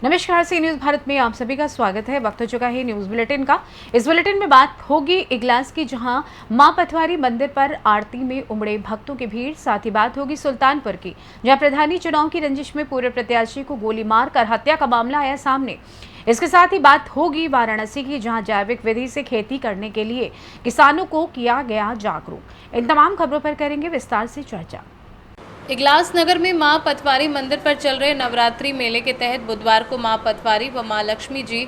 नमस्कार, सी न्यूज भारत में आप सभी का स्वागत है। वक्त हो चुका है न्यूज बुलेटिन का। इस बुलेटिन में बात होगी इगलास की, जहां मां पथवारी मंदिर पर आरती में उमड़े भक्तों की भीड़। साथ ही बात होगी सुल्तानपुर की, जहां प्रधानी चुनाव की रंजिश में पूर्व प्रत्याशी को गोली मारकर हत्या का मामला आया सामने। इसके साथ ही बात होगी वाराणसी की, जहां जैविक विधि से खेती करने के लिए किसानों को किया गया जागरूक। इन तमाम खबरों पर करेंगे विस्तार से चर्चा। इगलास नगर में मां पथवारी मंदिर पर चल रहे नवरात्रि मेले के तहत बुधवार को मां पथवारी व मां लक्ष्मी जी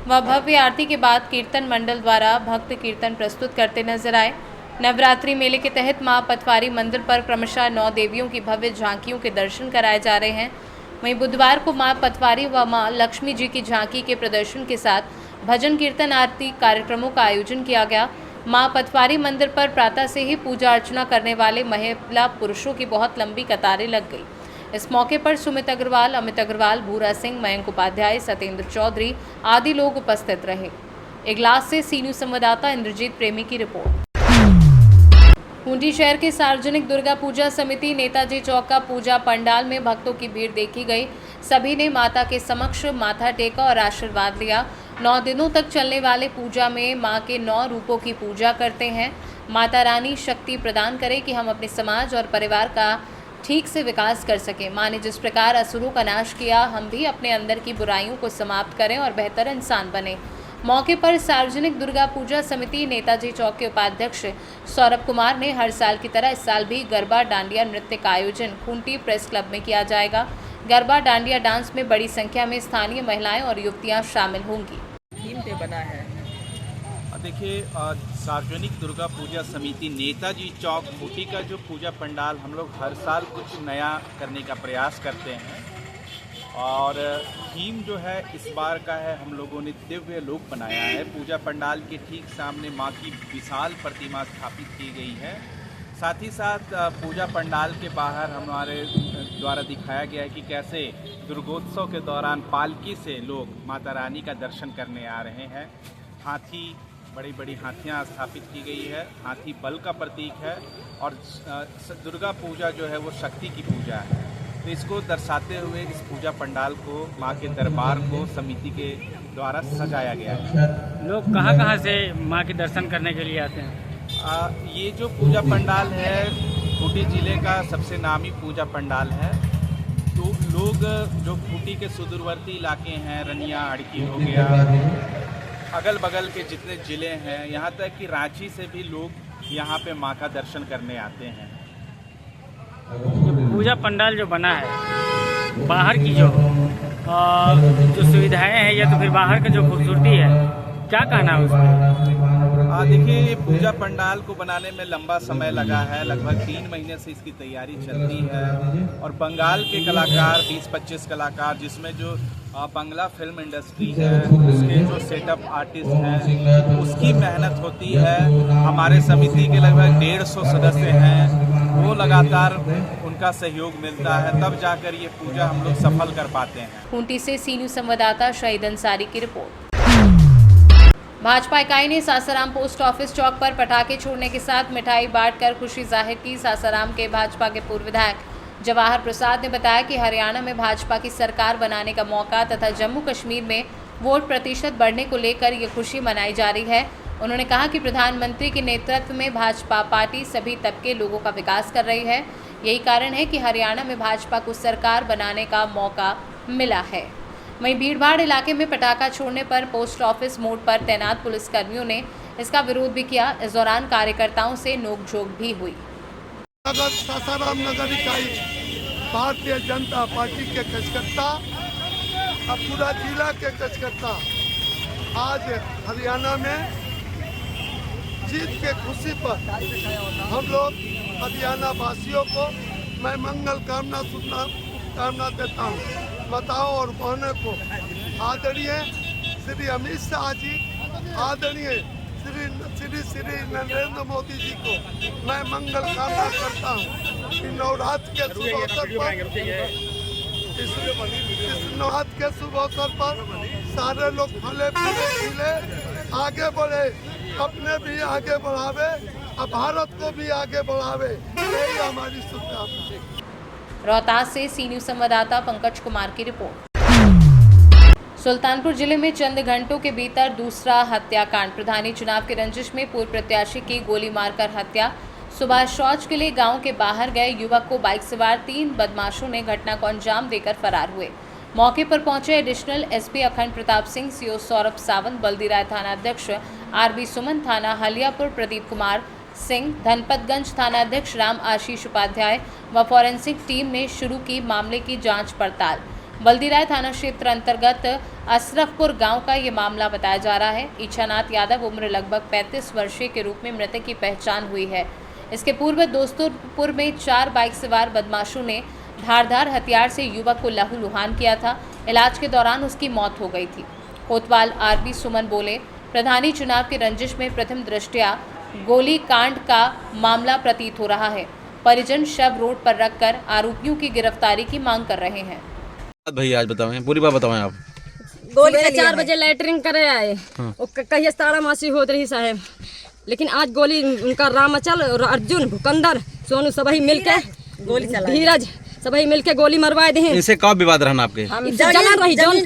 व भव्य आरती के बाद कीर्तन मंडल द्वारा भक्त कीर्तन प्रस्तुत करते नजर आए। नवरात्रि मेले के तहत मां पथवारी मंदिर पर क्रमशः 9 देवियों की भव्य झांकियों के दर्शन कराए जा रहे हैं। वहीं बुधवार को मां पथवारी व मां लक्ष्मी जी की झांकी के प्रदर्शन के साथ भजन कीर्तन आरती कार्यक्रमों का आयोजन किया गया। मां पथवारी मंदिर पर प्रातः से ही पूजा अर्चना करने वाले महिला पुरुषों की बहुत लंबी कतारें लग गई। इस मौके पर सुमित अग्रवाल, अमित अग्रवाल, भूरा सिंह, मयंक उपाध्याय, सत्येंद्र चौधरी आदि लोग उपस्थित रहे। इगलास से सी न्यूज संवाददाता इंद्रजीत प्रेमी की रिपोर्ट। खूंटी शहर के सार्वजनिक दुर्गा पूजा समिति नेताजी चौक का पूजा पंडाल में भक्तों की भीड़ देखी गई। सभी ने माता के समक्ष माथा टेका और आशीर्वाद लिया। 9 दिनों तक चलने वाले पूजा में मां के 9 रूपों की पूजा करते हैं। माता रानी शक्ति प्रदान करे कि हम अपने समाज और परिवार का ठीक से विकास कर सकें। मां ने जिस प्रकार असुरों का नाश किया, हम भी अपने अंदर की बुराइयों को समाप्त करें और बेहतर इंसान बने। मौके पर सार्वजनिक दुर्गा पूजा समिति नेताजी चौक के उपाध्यक्ष सौरभ कुमार ने हर साल की तरह इस साल भी गरबा डांडिया नृत्य का आयोजन खूंटी प्रेस क्लब में किया जाएगा। गरबा डांडिया डांस में बड़ी संख्या में स्थानीय महिलाएं और युवतियां शामिल होंगी। थीम पे बना है। देखिए, सार्वजनिक दुर्गा पूजा समिति नेताजी चौक खूंटी का जो पूजा पंडाल हम लोग हर साल कुछ नया करने का प्रयास करते हैं और थीम जो है इस बार का है, हम लोगों ने दिव्य लोक बनाया है। पूजा पंडाल के ठीक सामने मां की विशाल प्रतिमा स्थापित की गई है। साथ ही साथ पूजा पंडाल के बाहर हमारे द्वारा दिखाया गया है कि कैसे दुर्गोत्सव के दौरान पालकी से लोग माता रानी का दर्शन करने आ रहे हैं। हाथी, बड़ी बड़ी हाथियां स्थापित की गई है। हाथी बल का प्रतीक है और दुर्गा पूजा जो है वो शक्ति की पूजा है। तो इसको दर्शाते हुए इस पूजा पंडाल को, माँ के दरबार को समिति के द्वारा सजाया गया है। लोग कहाँ से माँ के दर्शन करने के लिए आते हैं? ये जो पूजा पंडाल है खूंटी जिले का सबसे नामी पूजा पंडाल है। तो लोग जो खूंटी के सुदूरवर्ती इलाके हैं, रनिया, अड़की हो गया, अगल बगल के जितने ज़िले हैं, यहाँ तक कि रांची से भी लोग यहाँ पे माँ का दर्शन करने आते हैं। पूजा पंडाल जो बना है, बाहर की जो सुविधाएं हैं या तो फिर बाहर का जो खूबसूरती है, क्या कहना है उसमें? देखिए, ये पूजा पंडाल को बनाने में लंबा समय लगा है। लगभग 3 महीने से इसकी तैयारी चलती है और बंगाल के कलाकार 20-25 कलाकार, जिसमें जो बंगला फिल्म इंडस्ट्री है उसके जो सेटअप आर्टिस्ट हैं उसकी मेहनत होती है। हमारे समिति के लगभग 150 सदस्य हैं, वो लगातार उनका सहयोग मिलता है, तब जाकर ये पूजा हम लोग सफल कर पाते हैं। खूंटी से सी न्यूज संवाददाता शहीद अंसारी की रिपोर्ट। भाजपा इकाई ने सासाराम पोस्ट ऑफिस चौक पर पटाखे छोड़ने के साथ मिठाई बांटकर खुशी जाहिर की। सासाराम के भाजपा के पूर्व विधायक जवाहर प्रसाद ने बताया कि हरियाणा में भाजपा की सरकार बनाने का मौका तथा जम्मू कश्मीर में वोट प्रतिशत बढ़ने को लेकर ये खुशी मनाई जा रही है। उन्होंने कहा कि प्रधानमंत्री के नेतृत्व में भाजपा पार्टी सभी तबके लोगों का विकास कर रही है। यही कारण है कि हरियाणा में भाजपा को सरकार बनाने का मौका मिला है। वहीं भीड़भाड़ इलाके में पटाखा छोड़ने पर पोस्ट ऑफिस मोड़ पर तैनात पुलिसकर्मियों ने इसका विरोध भी किया। इस दौरान कार्यकर्ताओं से नोकझोंक भी हुई। सासाराम नगर इकाई भारतीय जनता पार्टी के कार्यकर्ता, अब पूरा जिला के कार्यकर्ता आज हरियाणा में जीत के खुशी पर हम लोग हरियाणा वासियों को मैं मंगल कामना देता हूँ। बताओ और बहनों को आदरणीय श्री अमित शाह जी, आदरणीय श्री नरेंद्र मोदी जी को मैं मंगल कामना करता हूँ कि नवरात्र के शुभ अवसर पर इस नवरात्र के शुभ अवसर पर सारे लोग फले फूले खिले आगे बढ़े, अपने भी आगे बढ़ावे और भारत को भी आगे बढ़ावे, यही हमारी शुभकामना। रोहतास से सी न्यूज संवाददाता पंकज कुमार की रिपोर्ट। सुल्तानपुर जिले में चंद घंटों के भीतर दूसरा हत्याकांड। प्रधानी चुनाव के रंजिश में पूर्व प्रत्याशी की गोली मारकर हत्या। सुबह शौच के लिए गांव के बाहर गए युवक को बाइक सवार 3 बदमाशों ने घटना को अंजाम देकर फरार हुए। मौके पर पहुंचे एडिशनल एसपी अखंड प्रताप सिंह, सीओ सौरभ सावंत, बल्दीराय थाना अध्यक्ष आरबी सुमन, थाना हलियापुर प्रदीप कुमार सिंह, धनपतगंज थाना अध्यक्ष राम आशीष उपाध्याय व फॉरेंसिक टीम ने शुरू की मामले की जांच पड़ताल। बल्दीराय थाना क्षेत्र अंतर्गत अशरफपुर गांव का ये मामला बताया जा रहा है। इच्छानाथ यादव उम्र लगभग 35 वर्षीय के रूप में मृतक की पहचान हुई है। इसके पूर्व दोस्तोपुर में 4 बाइक सवार बदमाशों ने धारदार हथियार से युवक को लहूलुहान किया था। इलाज के दौरान उसकी मौत हो गई थी। कोतवाल आरबी सुमन बोले, प्रधानी चुनाव के रंजिश में प्रथम दृष्टया गोली कांड का मामला प्रतीत हो रहा है। परिजन शव रोड पर रखकर आरोपियों की गिरफ्तारी की मांग कर रहे हैं। भैया आज बताएं, पूरी बात बताएं आप। गोली 4 बजे लैटरिंग करे आए, कहिए ताड़ा मासी होत रही साहब, लेकिन आज गोली उनका रामचल और अर्जुन, भुकंदर, सोनू सभी मिलके गोली चला, धीरज सभी मिलके गोली मरवाए दी। इनसे कब विवाद रहना आपके? जमीन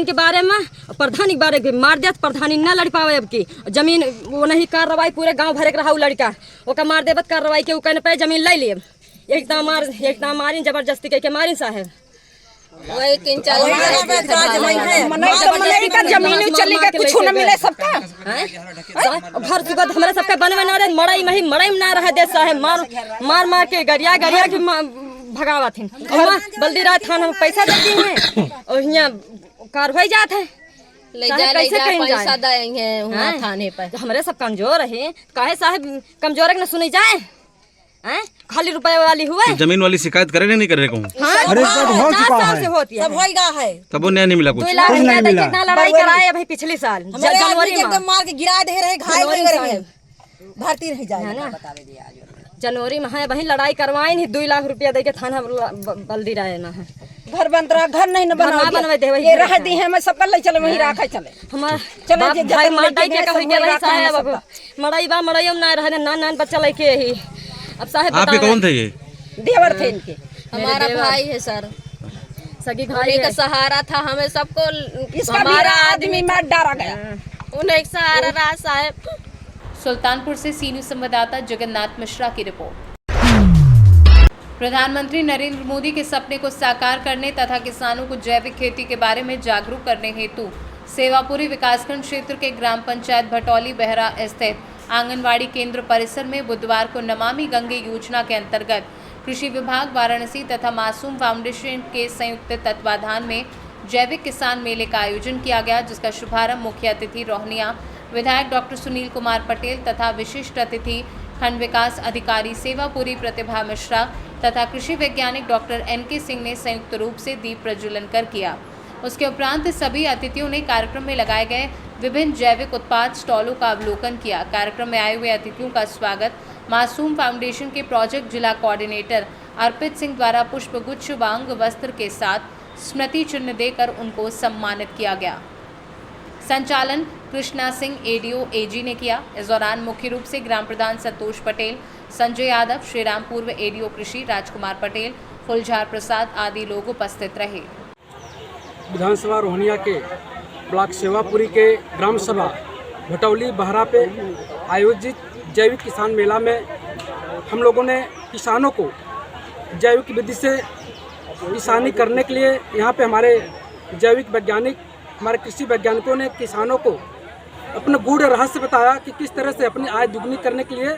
के बारे में, प्रधानी के बारे में मार दिया। प्रधानी न लड़ पावे अब की जमीन, वो नहीं कार्रवाई पूरे गांव भरे के रहा लड़का, ओका मार देवत कार्रवाई के कहने पे जमीन ले लिए। एक मारी जबरदस्ती के मारी साहब। वही 3-4 जमीन चली का कुछ न मिले सबका। घर सुगत हमारे सबका बनवे ना रहे, मड़ई में ना रहे दे साहब। मार के गरिया की भगावा थी। बल्दीराय थाना में पैसा देती हैं और यहाँ कार्रवाई जात है। पैसा देंगे थाने पर। हमारे सब कमजोर है, काहे साहब कमजोर के न सुनी जाए, खाली रुपए वाली हुए। तो जमीन वाली शिकायत करे नहीं करे कहूँ? अरे सब हो चुका है, तब वो न्याय नहीं मिला कुछ। 2 लाख कितना लड़ाई कराए भाई पिछले साल जनवरी में, एकदम मार के गिरा दे रहे, घायल हो रहे, भर्ती नहीं जाए ना। जनवरी में है वही लड़ाई करवाए नहीं, 2 लाख रुपया दे के थाना बल्दीराय में है। घर बन रहा, घर नहीं न बनवा दे, ये रह दी है, मैं सबका ले चले वही राखे चले हमार चले भाई माटाई के कहीं के साहब मड़ई में ना रहने नान बच्चा लेके ही। अब साहब आपके कौन थे ये? देवर थे इनके। हमारा भाई है सर, सगी भाई का सहारा था हमें सबको। हमारा आदमी मार डाला गया, उन्हें एक सहारा रहा साहब। सुल्तानपुर से सी न्यूज़ संवाददाता जगन्नाथ मिश्रा की रिपोर्ट। प्रधानमंत्री नरेंद्र मोदी के सपने को साकार करने तथा किसानों को जैविक खेती के बारे में जागरूक करने हेतु सेवापुरी विकासखंड क्षेत्र के ग्राम पंचायत भटौली बहरा स्थित आंगनवाड़ी केंद्र परिसर में बुधवार को नमामि गंगे योजना के अंतर्गत कृषि विभाग वाराणसी तथा मासूम फाउंडेशन के संयुक्त तत्वाधान में जैविक किसान मेले का आयोजन किया गया, जिसका शुभारंभ मुख्य अतिथि रोहनिया विधायक डॉक्टर सुनील कुमार पटेल तथा विशिष्ट अतिथि खंड विकास अधिकारी सेवापुरी प्रतिभा मिश्रा तथा कृषि वैज्ञानिक डॉक्टर NK सिंह ने संयुक्त रूप से दीप प्रज्वलन कर किया। उसके उपरांत सभी अतिथियों ने कार्यक्रम में लगाए गए विभिन्न जैविक उत्पाद स्टॉलों का अवलोकन किया। कार्यक्रम में आए हुए अतिथियों का स्वागत मासूम फाउंडेशन के प्रोजेक्ट जिला कोऑर्डिनेटर अर्पित सिंह द्वारा पुष्पगुच्छ व अंग वस्त्र के साथ स्मृति चिन्ह देकर उनको सम्मानित किया गया। संचालन कृष्णा सिंह ADO AG ने किया। इस दौरान मुख्य रूप से ग्राम प्रधान संतोष पटेल, संजय यादव, श्रीराम पूर्व ADO कृषि राजकुमार पटेल, फुलझार प्रसाद आदि लोग उपस्थित रहे। विधानसभा रोहनिया के ब्लॉक सेवापुरी के ग्राम सभा भटौली बहरा पे आयोजित जैविक किसान मेला में हम लोगों ने किसानों को जैविक विधि से किसानी करने के लिए यहाँ पे हमारे जैविक वैज्ञानिक, हमारे कृषि वैज्ञानिकों ने किसानों को अपना गूढ़ रहस्य बताया कि किस तरह से अपनी आय दुगनी करने के लिए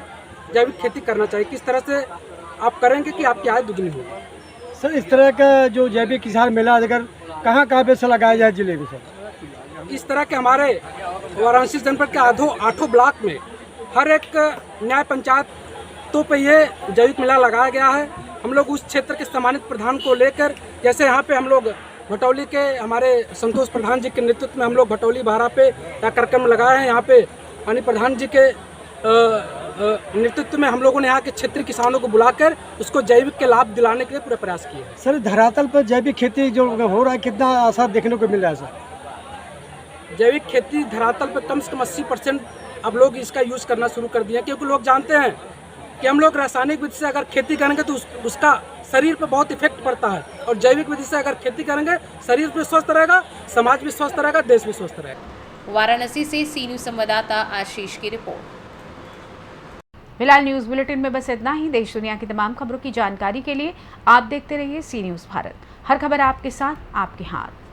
जैविक खेती करना चाहिए, किस तरह से आप करेंगे कि आपकी आय दुगनी हो। सर इस तरह का जो जैविक किसान मेला अगर कहाँ पे से लगाया जाए जिले में? सर इस तरह के हमारे वाराणसी जनपद के 8 ब्लॉक में हर एक न्याय पंचायतों पे ये जैविक मेला लगाया गया है। हम लोग उस क्षेत्र के सम्मानित प्रधान को लेकर, जैसे यहाँ पे हम लोग भटौली के हमारे संतोष प्रधान जी के नेतृत्व में हम लोग भटौली बहरा पे यह कार्यक्रम लगाए हैं। यहाँ पे माननीय प्रधान जी के नेतृत्व में हम लोगों ने यहाँ के क्षेत्रीय किसानों को बुलाकर उसको जैविक के लाभ दिलाने के लिए पूरा प्रयास किए। सर धरातल पर जैविक खेती जो हो रहा है कितना असर देखने को मिल रहा है? सर जैविक खेती धरातल पर कम से कम 80% अब लोग इसका यूज़ करना शुरू कर दिए, क्योंकि लोग जानते हैं कि हम लोग रासायनिक विधि से अगर खेती करेंगे तो उसका शरीर पे बहुत इफेक्ट पड़ता है। और जैविक विधि से अगर खेती करेंगे शरीर भी स्वस्थ रहेगा, समाज भी स्वस्थ रहेगा, देश भी स्वस्थ रहेगा। वाराणसी से सी न्यूज़ संवाददाता आशीष की रिपोर्ट। फिलहाल न्यूज बुलेटिन में बस इतना ही। देश दुनिया की तमाम खबरों की जानकारी के लिए आप देखते रहिए सी न्यूज़ भारत। हर खबर आपके साथ, आपके हाथ।